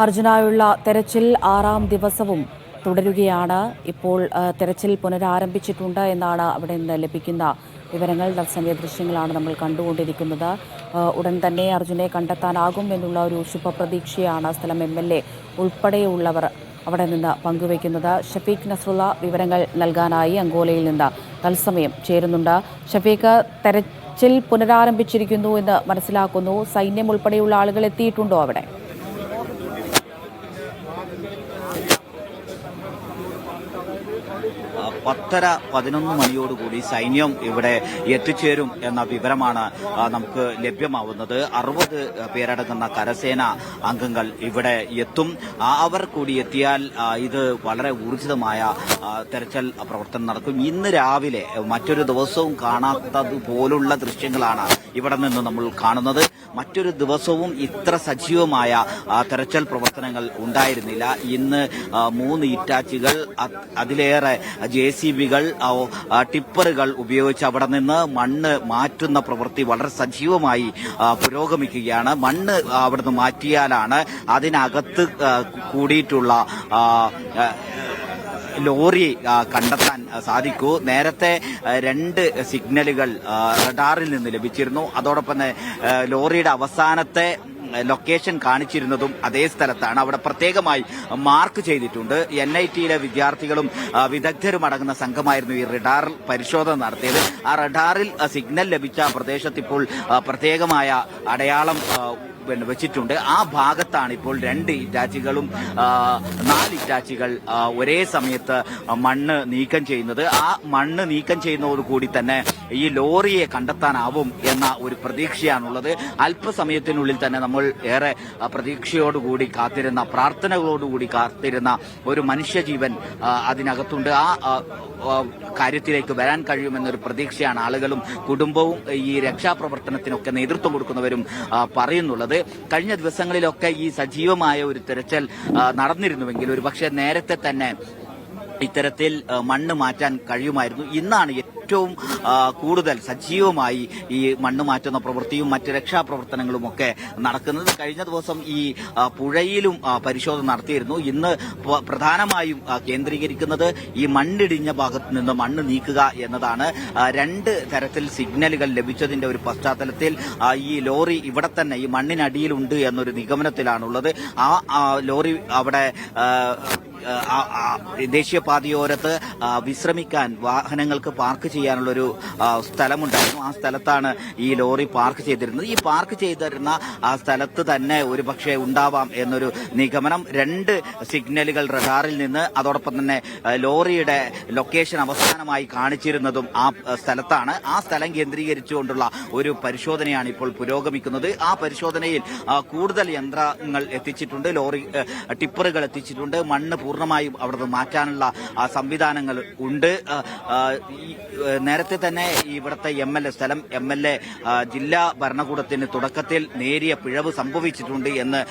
അർജുനായുള്ള തെരച്ചിൽ 6ാം ദിവസവും തുടരുകയാണ്. ഇപ്പോൾ തെരച്ചിൽ പുനരാരംഭിച്ചിട്ടുണ്ട് എന്നാണ് അവിടെ നിന്ന് ലഭിക്കുന്ന വിവരങ്ങൾ. തത്സമയ ദൃശ്യങ്ങളാണ് നമ്മൾ കണ്ടുകൊണ്ടിരിക്കുന്നത്. ഉടൻ തന്നെ അർജുനെ കണ്ടെത്താനാകും എന്നുള്ള ഒരു ശുഭപ്രതീക്ഷയാണ് സ്ഥലം MLA ഉൾപ്പെടെയുള്ളവർ അവിടെ നിന്ന് പങ്കുവയ്ക്കുന്നത്. ഷഫീഖ് നസ്രുള്ള വിവരങ്ങൾ നൽകാനായി അങ്കോലയിൽ നിന്ന് തത്സമയം ചേരുന്നുണ്ട്. ഷഫീഖ്, തെരച്ചിൽ പുനരാരംഭിച്ചിരിക്കുന്നു എന്ന് മനസ്സിലാക്കുന്നു. സൈന്യം ഉൾപ്പെടെയുള്ള ആളുകൾ എത്തിയിട്ടുണ്ടോ അവിടെ? 10:11 മണിയോടുകൂടി സൈന്യം ഇവിടെ എത്തിച്ചേരും എന്ന വിവരമാണ് നമുക്ക് ലഭ്യമാവുന്നത്. 60 പേരടങ്ങുന്ന കരസേന അംഗങ്ങൾ ഇവിടെ എത്തും. അവർ കൂടി എത്തിയാൽ ഇത് വളരെ ഊർജിതമായ തെരച്ചിൽ പ്രവർത്തനം നടക്കും. ഇന്ന് രാവിലെ മറ്റൊരു ദിവസവും കാണാത്തതുപോലുള്ള ദൃശ്യങ്ങളാണ് ഇവിടെ നിന്ന് നമ്മൾ കാണുന്നത്. മറ്റൊരു ദിവസവും ഇത്ര സജീവമായ തെരച്ചിൽ പ്രവർത്തനങ്ങൾ ഉണ്ടായിരുന്നില്ല. ഇന്ന് 3 ഇറ്റാച്ചികൾ, അതിലേറെ JCBകൾ, ടിപ്പറുകൾ ഉപയോഗിച്ച് അവിടെ നിന്ന് മണ്ണ് മാറ്റുന്ന പ്രവൃത്തി വളരെ സജീവമായി പുരോഗമിക്കുകയാണ്. മണ്ണ് അവിടുന്ന് മാറ്റിയാലാണ് അതിനകത്ത് കൂടിയിട്ടുള്ള ലോറി കണ്ടെത്താൻ സാധിക്കൂ. നേരത്തെ 2 സിഗ്നലുകൾ റഡാറിൽ നിന്ന് ലഭിച്ചിരുന്നു. അതോടൊപ്പം തന്നെ ലോറിയുടെ അവസാനത്തെ ലൊക്കേഷൻ കാണിച്ചിരുന്നതും അതേ സ്ഥലത്താണ്. അവിടെ പ്രത്യേകമായി മാർക്ക് ചെയ്തിട്ടുണ്ട്. NITയിലെ വിദ്യാർത്ഥികളും വിദഗ്ധരും അടങ്ങുന്ന സംഘമായിരുന്നു ഈ റഡാർ പരിശോധന നടത്തിയത്. ആ റഡാറിൽ സിഗ്നൽ ലഭിച്ച പ്രദേശത്ത് ഇപ്പോൾ പ്രത്യേകമായ അടയാളം വെച്ചിട്ടുണ്ട്. ആ ഭാഗത്താണ് ഇപ്പോൾ 2 ഇറ്റാച്ചികളും 4 ഇറ്റാച്ചികൾ ഒരേ സമയത്ത് മണ്ണ് നീക്കം ചെയ്യുന്നത്. ആ മണ്ണ് നീക്കം ചെയ്യുന്നതോടുകൂടി തന്നെ ഈ ലോറിയെ കണ്ടെത്താനാവും എന്ന ഒരു പ്രതീക്ഷയാണുള്ളത്. അല്പസമയത്തിനുള്ളിൽ തന്നെ നമ്മൾ ഏറെ പ്രതീക്ഷയോടുകൂടി കാത്തിരുന്ന, പ്രാർത്ഥനകളോടുകൂടി കാത്തിരുന്ന ഒരു മനുഷ്യജീവൻ അതിനകത്തുണ്ട്. ആ കാര്യത്തിലേക്ക് വരാൻ കഴിയുമെന്നൊരു പ്രതീക്ഷയാണ് ആളുകളും കുടുംബവും ഈ രക്ഷാപ്രവർത്തനത്തിനൊക്കെ നേതൃത്വം കൊടുക്കുന്നവരും പറയുന്നുള്ളത്. കഴിഞ്ഞ ദിവസങ്ങളിലൊക്കെ ഈ സജീവമായ ഒരു തെരച്ചിൽ നടന്നിരുന്നുവെങ്കിൽ ഒരുപക്ഷെ നേരത്തെ തന്നെ ഇത്തരത്തിൽ മണ്ണ് മാറ്റാൻ കഴിയുമായിരുന്നു. ഇന്നാണ് ഏറ്റവും കൂടുതൽ സജീവമായി ഈ മണ്ണ് മാറ്റുന്ന പ്രവൃത്തിയും മറ്റ് രക്ഷാപ്രവർത്തനങ്ങളും ഒക്കെ നടക്കുന്നത്. കഴിഞ്ഞ ദിവസം ഈ പുഴയിലും പരിശോധന നടത്തിയിരുന്നു. ഇന്ന് പ്രധാനമായും കേന്ദ്രീകരിക്കുന്നത് ഈ മണ്ണിടിഞ്ഞ ഭാഗത്ത് നിന്ന് മണ്ണ് നീക്കുക എന്നതാണ്. 2 തരത്തിൽ സിഗ്നലുകൾ ലഭിച്ചതിന്റെ ഒരു പശ്ചാത്തലത്തിൽ ഈ ലോറി ഇവിടെ തന്നെ ഈ മണ്ണിനടിയിലുണ്ട് എന്നൊരു നിഗമനത്തിലാണുള്ളത്. ആ ലോറി അവിടെ ദേശീയപാതയോരത്ത് വിശ്രമിക്കാൻ വാഹനങ്ങൾക്ക് പാർക്ക് ചെയ്യാനുള്ളൊരു സ്ഥലമുണ്ടായിരുന്നു. ആ സ്ഥലത്താണ് ഈ ലോറി പാർക്ക് ചെയ്തിരുന്നത്. ഈ പാർക്ക് ചെയ്തിരുന്ന ആ സ്ഥലത്ത് തന്നെ ഒരുപക്ഷെ ഉണ്ടാവാം എന്നൊരു നിഗമനം. 2 സിഗ്നലുകൾ റഡാറിൽ നിന്ന്, അതോടൊപ്പം തന്നെ ലോറിയുടെ ലൊക്കേഷൻ അവസാനമായി കാണിച്ചിരുന്നതും ആ സ്ഥലത്താണ്. ആ സ്ഥലം കേന്ദ്രീകരിച്ചുകൊണ്ടുള്ള ഒരു പരിശോധനയാണ് ഇപ്പോൾ പുരോഗമിക്കുന്നത്. ആ പരിശോധനയിൽ കൂടുതൽ യന്ത്രങ്ങൾ എത്തിച്ചിട്ടുണ്ട്, ലോറി ടിപ്പറുകൾ എത്തിച്ചിട്ടുണ്ട്. മണ്ണ് പൂർണ്ണമായും അവിടുന്ന് മാറ്റാനുള്ള സംവിധാനങ്ങൾ ഉണ്ട്. നേരത്തെ തന്നെ ഇവിടുത്തെ സ്ഥലം MLA ജില്ലാ ഭരണകൂടത്തിന് തുടക്കത്തിൽ നേരിയ പിഴവ് സംഭവിച്ചിട്ടുണ്ട് എന്ന്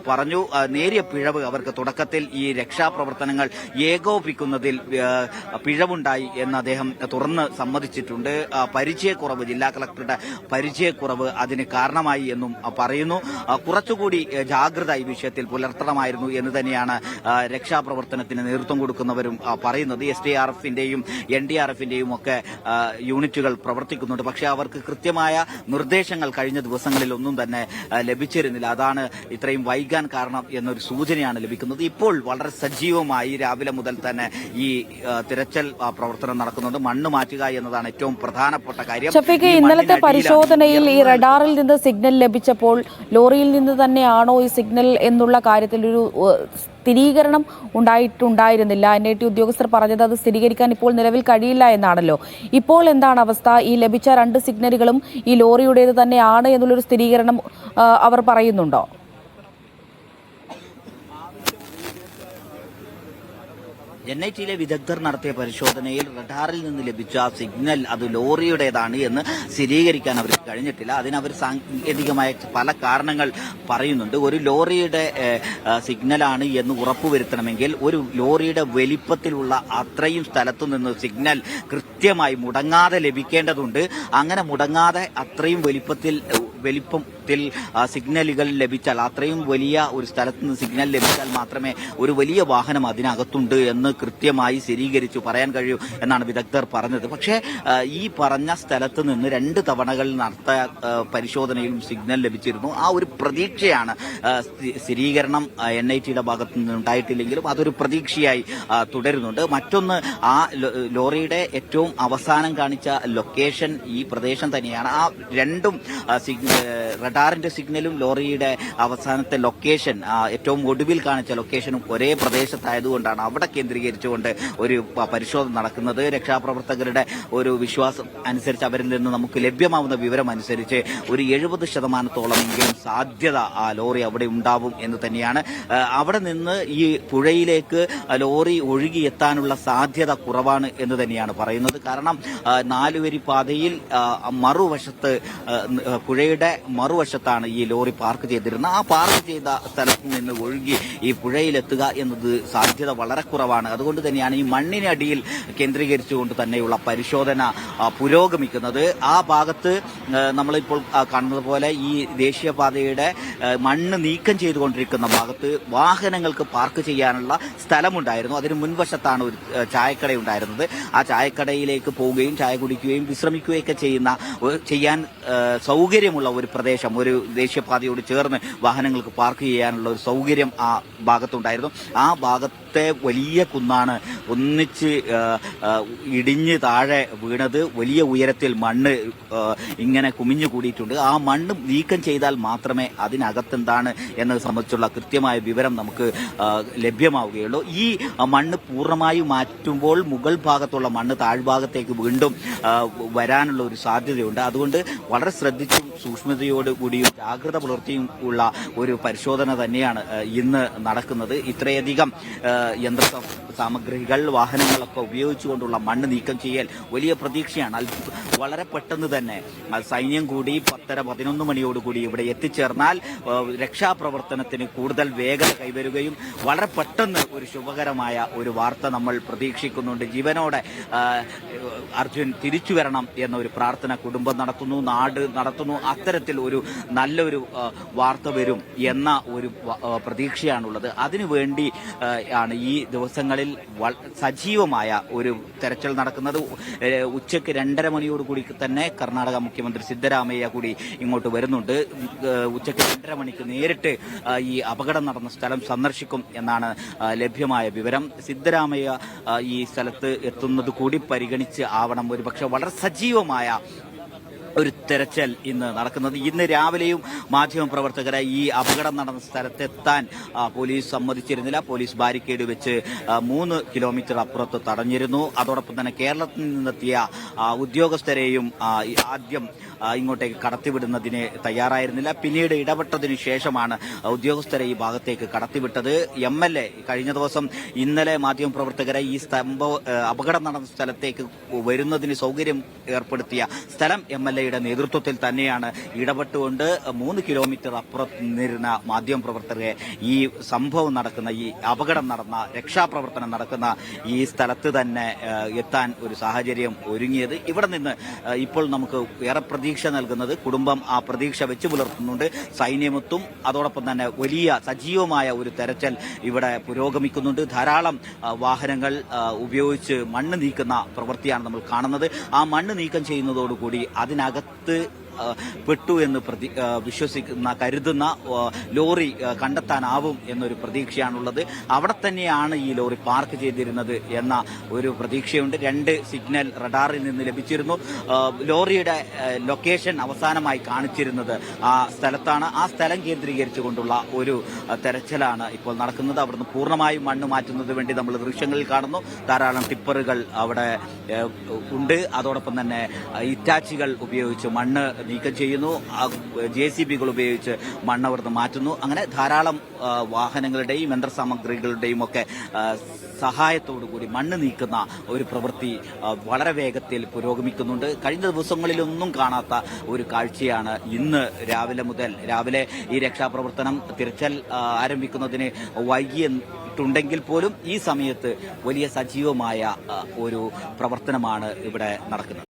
പറഞ്ഞു. നേരിയ പിഴവ് അവർക്ക് തുടക്കത്തിൽ ഈ രക്ഷാപ്രവർത്തനങ്ങൾ ഏകോപിക്കുന്നതിൽ പിഴവുണ്ടായി എന്ന് അദ്ദേഹം തുറന്ന് സമ്മതിച്ചിട്ടുണ്ട്. പരിചയക്കുറവ്, ജില്ലാ കളക്ടറുടെ പരിചയക്കുറവ് അതിന് കാരണമായി എന്നും പറയുന്നു. കുറച്ചുകൂടി ജാഗ്രത ഈ വിഷയത്തിൽ പുലർത്തണമായിരുന്നു എന്ന് തന്നെയാണ് രക്ഷാപ്രവർത്തനത്തിന് നേതൃത്വം കൊടുക്കുന്നവരും പറയുന്നത്. SDRFന്റെയും NDRFന്റെയും ഒക്കെ യൂണിറ്റുകൾ പ്രവർത്തിക്കുന്നുണ്ട്. പക്ഷേ അവർക്ക് കൃത്യമായ നിർദ്ദേശങ്ങൾ കഴിഞ്ഞ ദിവസങ്ങളിൽ ഒന്നും തന്നെ ലഭിച്ചിരുന്നില്ല. അതാണ് ഇത്രയും വൈകാൻ കാരണം എന്നൊരു സൂചനയാണ് ലഭിക്കുന്നത്. ഇപ്പോൾ വളരെ സജീവമായി രാവിലെ മുതൽ തന്നെ ഈ തിരച്ചിൽ പ്രവർത്തനം നടക്കുന്നുണ്ട്. മണ്ണ് മാറ്റുക എന്നതാണ് ഏറ്റവും പ്രധാനപ്പെട്ട കാര്യം. ഷഫീഖ്, ഇന്നലത്തെ പരിശോധനയിൽ ഈ റഡാറിൽ നിന്ന് സിഗ്നൽ ലഭിച്ചപ്പോൾ ലോറിയിൽ നിന്ന് തന്നെയാണോ ഈ സിഗ്നൽ എന്നുള്ള കാര്യത്തിൽ ഒരു സ്ഥിരീകരണം ഉണ്ടായിരുന്നില്ല. NIT ഉദ്യോഗസ്ഥർ പറഞ്ഞത് അത് സ്ഥിരീകരിക്കാൻ ഇപ്പോൾ നിലവിൽ കഴിയില്ല എന്നാണല്ലോ. ഇപ്പോൾ എന്താണ് അവസ്ഥ? ഈ ലഭിച്ച 2 സിഗ്നലുകളും ഈ ലോറിയുടേത് തന്നെയാണ് എന്നുള്ളൊരു സ്ഥിരീകരണം അവർ പറയുന്നുണ്ടോ? NITയിലെ വിദഗ്ധർ നടത്തിയ പരിശോധനയിൽ റഡാറിൽ നിന്ന് ലഭിച്ച സിഗ്നൽ അത് ലോറിയുടേതാണ് എന്ന് സ്ഥിരീകരിക്കാൻ അവർക്ക് കഴിഞ്ഞിട്ടില്ല. അതിനവർ സാങ്കേതികമായ പല കാരണങ്ങൾ പറയുന്നുണ്ട്. ഒരു ലോറിയുടെ സിഗ്നലാണ് എന്ന് ഉറപ്പുവരുത്തണമെങ്കിൽ ഒരു ലോറിയുടെ വലിപ്പത്തിലുള്ള അത്രയും സ്ഥലത്തു നിന്ന് സിഗ്നൽ കൃത്യമായി മുടങ്ങാതെ ലഭിക്കേണ്ടതുണ്ട്. അങ്ങനെ മുടങ്ങാതെ അത്രയും വലിപ്പം വേഗത്തിൽ സിഗ്നലുകൾ ലഭിച്ചാൽ, അത്രയും വലിയ ഒരു സ്ഥലത്ത് നിന്ന് സിഗ്നൽ ലഭിച്ചാൽ മാത്രമേ ഒരു വലിയ വാഹനം അതിനകത്തുണ്ട് എന്ന് കൃത്യമായി സ്ഥിരീകരിച്ചു പറയാൻ കഴിയൂ എന്നാണ് വിദഗ്ധർ പറഞ്ഞത്. പക്ഷേ ഈ പറഞ്ഞ സ്ഥലത്ത് നിന്ന് 2 തവണകൾ നടത്തിയ പരിശോധനയിലും സിഗ്നൽ ലഭിച്ചിരുന്നു. ആ ഒരു പ്രതീക്ഷയാണ്, സ്ഥിരീകരണം NITയുടെ ഭാഗത്ത് നിന്ന് ഉണ്ടായിട്ടില്ലെങ്കിലും അതൊരു പ്രതീക്ഷയായി തുടരുന്നുണ്ട്. മറ്റൊന്ന്, ആ ലോറിയുടെ ഏറ്റവും അവസാനം കാണിച്ച ലൊക്കേഷൻ ഈ പ്രദേശം തന്നെയാണ്. ആ രണ്ടും റഡാറിന്റെ സിഗ്നലും ലോറിയുടെ അവസാനത്തെ ലൊക്കേഷൻ, ഏറ്റവും ഒടുവിൽ കാണിച്ച ലൊക്കേഷനും ഒരേ പ്രദേശത്തായതുകൊണ്ടാണ് അവിടെ കേന്ദ്രീകരിച്ചുകൊണ്ട് ഒരു പരിശോധന നടക്കുന്നത്. രക്ഷാപ്രവർത്തകരുടെ ഒരു വിശ്വാസം അനുസരിച്ച്, അവരിൽ നിന്ന് നമുക്ക് ലഭ്യമാവുന്ന വിവരം അനുസരിച്ച് ഒരു 70% സാധ്യത ആ ലോറി അവിടെ ഉണ്ടാവും എന്ന് തന്നെയാണ്. അവിടെ നിന്ന് ഈ പുഴയിലേക്ക് ലോറി ഒഴുകിയെത്താനുള്ള സാധ്യത കുറവാണ് എന്ന് തന്നെയാണ് പറയുന്നത്. കാരണം 4 വരി പാതയിൽ മറുവശത്ത്, പുഴയുടെ മറുവശത്താണ് ഈ ലോറി പാർക്ക് ചെയ്തിരുന്നത്. ആ പാർക്ക് ചെയ്ത സ്ഥലത്ത് നിന്ന് ഒഴുകി ഈ പുഴയിലെത്തുക എന്നത് സാധ്യത വളരെ കുറവാണ്. അതുകൊണ്ട് തന്നെയാണ് ഈ മണ്ണിനടിയിൽ കേന്ദ്രീകരിച്ചുകൊണ്ട് തന്നെയുള്ള പരിശോധന പുരോഗമിക്കുന്നത്. ആ ഭാഗത്ത് നമ്മളിപ്പോൾ കാണുന്നത് പോലെ ഈ ദേശീയപാതയുടെ മണ്ണ് നീക്കം ചെയ്തുകൊണ്ടിരിക്കുന്ന ഭാഗത്ത് വാഹനങ്ങൾക്ക് പാർക്ക് ചെയ്യാനുള്ള സ്ഥലമുണ്ടായിരുന്നു. അതിന് മുൻവശത്താണ് ഒരു ചായക്കട ഉണ്ടായിരുന്നത്. ആ ചായക്കടയിലേക്ക് പോവുകയും ചായ കുടിക്കുകയും വിശ്രമിക്കുകയൊക്കെ ചെയ്യാൻ സൗകര്യമുള്ള ഒരു പ്രദേശം, ഒരു ദേശീയപാതയോട് ചേർന്ന് വാഹനങ്ങൾക്ക് പാർക്ക് ചെയ്യാനുള്ള ഒരു സൗകര്യം ആ ഭാഗത്തുണ്ടായിരുന്നു. ആ ഭാഗത്തെ വലിയ കുന്നാണ് ഒന്നിച്ച് ഇടിഞ്ഞ് താഴെ വീണത്. വലിയ ഉയരത്തിൽ മണ്ണ് ഇങ്ങനെ കുമിഞ്ഞു കൂടിയിട്ടുണ്ട്. ആ മണ്ണ് നീക്കം ചെയ്താൽ മാത്രമേ അതിനകത്തെന്താണ് എന്നത് സംബന്ധിച്ചുള്ള കൃത്യമായ വിവരം നമുക്ക് ലഭ്യമാവുകയുള്ളൂ. ഈ മണ്ണ് പൂർണ്ണമായി മാറ്റുമ്പോൾ മുകൾ ഭാഗത്തുള്ള മണ്ണ് താഴ്ഭാഗത്തേക്ക് വീണ്ടും വരാനുള്ള ഒരു സാധ്യതയുണ്ട്. അതുകൊണ്ട് വളരെ ശ്രദ്ധിച്ചും സൂക്ഷ്മതയോടുകൂടിയും ജാഗ്രത പുലർത്തിയും ഉള്ള ഒരു പരിശോധന തന്നെയാണ് ഇന്ന് നടക്കുന്നത്. ഇത്രയധികം യന്ത്ര സാമഗ്രികൾ, വാഹനങ്ങളൊക്കെ ഉപയോഗിച്ചുകൊണ്ടുള്ള മണ്ണ് നീക്കം ചെയ്യൽ വലിയ പ്രതീക്ഷയാണ്. വളരെ പെട്ടെന്ന് തന്നെ സൈന്യം കൂടി 10:30-11 മണിയോടുകൂടി ഇവിടെ എത്തിച്ചേർന്നാൽ രക്ഷാപ്രവർത്തനത്തിന് കൂടുതൽ വേഗത കൈവരുകയും വളരെ പെട്ടെന്ന് ഒരു ശുഭകരമായ ഒരു വാർത്ത നമ്മൾ പ്രതീക്ഷിക്കുന്നുണ്ട്. ജീവനോടെ അർജുൻ തിരിച്ചു വരണം എന്നൊരു പ്രാർത്ഥന കുടുംബം നടത്തുന്നു, നാട് നടത്തുന്നു. അത്തരത്തിൽ ഒരു നല്ലൊരു വാർത്ത വരും എന്ന ഒരു പ്രതീക്ഷയാണുള്ളത്. അതിനുവേണ്ടി ആണ് ഈ ദിവസങ്ങളിൽ സജീവമായ ഒരു തെരച്ചിൽ നടക്കുന്നത്. ഉച്ചയ്ക്ക് 2:30 മണിയോടുകൂടി തന്നെ കർണാടക മുഖ്യമന്ത്രി സിദ്ധരാമയ്യ കൂടി ഇങ്ങോട്ട് വരുന്നുണ്ട്. ഉച്ചയ്ക്ക് 2:30 മണിക്ക് നേരിട്ട് ഈ അപകടം നടന്ന സ്ഥലം സന്ദർശിക്കും എന്നാണ് ലഭ്യമായ വിവരം. സിദ്ധരാമയ്യ ഈ സ്ഥലത്ത് എത്തുന്നത് കൂടി പരിഗണിച്ച് ആവണം ഒരുപക്ഷെ വളരെ സജീവമായ ഒരു തെരച്ചിൽ ഇന്ന് നടക്കുന്നത്. ഇന്ന് രാവിലെയും മാധ്യമപ്രവർത്തകരെ ഈ അപകടം നടന്ന സ്ഥലത്തെത്താൻ പോലീസ് സമ്മതിച്ചിരുന്നില്ല. പോലീസ് ബാരിക്കേഡ് വെച്ച് 3 കിലോമീറ്റർ അപ്പുറത്ത് തടഞ്ഞിരുന്നു. അതോടൊപ്പം തന്നെ കേരളത്തിൽ നിന്നെത്തിയ ഉദ്യോഗസ്ഥരെയും ആദ്യം ഇങ്ങോട്ടേക്ക് കടത്തിവിടുന്നതിന് തയ്യാറായിരുന്നില്ല. പിന്നീട് ഇടപെട്ടതിന് ശേഷമാണ് ഉദ്യോഗസ്ഥരെ ഈ ഭാഗത്തേക്ക് കടത്തിവിട്ടത്. MLA കഴിഞ്ഞ ദിവസം ഇന്നലെ മാധ്യമപ്രവർത്തകരെ ഈ അപകടം നടന്ന സ്ഥലത്തേക്ക് വരുന്നതിന് സൗകര്യം ഏർപ്പെടുത്തിയ സ്ഥലം MLAയുടെ നേതൃത്വത്തിൽ തന്നെയാണ് ഇടപെട്ടുകൊണ്ട് 3 കിലോമീറ്റർ അപ്പുറത്ത് നിന്നിരുന്ന മാധ്യമപ്രവർത്തകരെ ഈ സംഭവം നടക്കുന്ന, ഈ അപകടം നടന്ന, രക്ഷാപ്രവർത്തനം നടക്കുന്ന ഈ സ്ഥലത്ത് തന്നെ എത്താൻ ഒരു സാഹചര്യം ഒരുങ്ങിയത്. ഇവിടെ നിന്ന് ഇപ്പോൾ നമുക്ക് ഏറെ പ്രതീക്ഷ നൽകുന്നത് കുടുംബം ആ പ്രതീക്ഷ വെച്ച് പുലർത്തുന്നുണ്ട്. സൈന്യമെത്തും. അതോടൊപ്പം തന്നെ വലിയ സജീവമായ ഒരു തെരച്ചിൽ ഇവിടെ പുരോഗമിക്കുന്നുണ്ട്. ധാരാളം വാഹനങ്ങൾ ഉപയോഗിച്ച് മണ്ണ് നീക്കുന്ന പ്രവൃത്തിയാണ് നമ്മൾ കാണുന്നത്. ആ മണ്ണ് നീക്കം ചെയ്യുന്നതോടുകൂടി അതിനകത്ത് പെട്ടു എന്ന് കരുതുന്ന ലോറി കണ്ടെത്താനാവും എന്നൊരു പ്രതീക്ഷയാണുള്ളത്. അവിടെ തന്നെയാണ് ഈ ലോറി പാർക്ക് ചെയ്തിരുന്നത് എന്ന ഒരു പ്രതീക്ഷയുണ്ട്. 2 സിഗ്നൽ റഡാറിൽ നിന്ന് ലഭിച്ചിരുന്നു. ലോറിയുടെ ലൊക്കേഷൻ അവസാനമായി കാണിച്ചിരുന്നത് ആ സ്ഥലത്താണ്. ആ സ്ഥലം കേന്ദ്രീകരിച്ചുകൊണ്ടുള്ള ഒരു തെരച്ചിലാണ് ഇപ്പോൾ നടക്കുന്നത്. അവിടുന്ന് പൂർണ്ണമായും മണ്ണ് മാറ്റുന്നതിന് വേണ്ടി നമ്മൾ ദൃശ്യങ്ങളിൽ കാണുന്നു. ധാരാളം ടിപ്പറുകൾ അവിടെ ഉണ്ട്. അതോടൊപ്പം തന്നെ ഇറ്റാച്ചികൾ ഉപയോഗിച്ച് മണ്ണ് നീക്കം ചെയ്യുന്നു. JCBകൾ ഉപയോഗിച്ച് മണ്ണ് അവിടുന്ന് മാറ്റുന്നു. അങ്ങനെ ധാരാളം വാഹനങ്ങളുടെയും യന്ത്രസാമഗ്രികളുടെയും ഒക്കെ സഹായത്തോടുകൂടി മണ്ണ് നീക്കുന്ന ഒരു പ്രവൃത്തി വളരെ വേഗത്തിൽ പുരോഗമിക്കുന്നുണ്ട്. കഴിഞ്ഞ ദിവസങ്ങളിലൊന്നും കാണാത്ത ഒരു കാഴ്ചയാണ് ഇന്ന് രാവിലെ ഈ രക്ഷാപ്രവർത്തനം തിരച്ചിൽ ആരംഭിക്കുന്നതിന് വൈകിയിട്ടുണ്ടെങ്കിൽ പോലും ഈ സമയത്ത് വലിയ സജീവമായ ഒരു പ്രവർത്തനമാണ് ഇവിടെ നടക്കുന്നത്.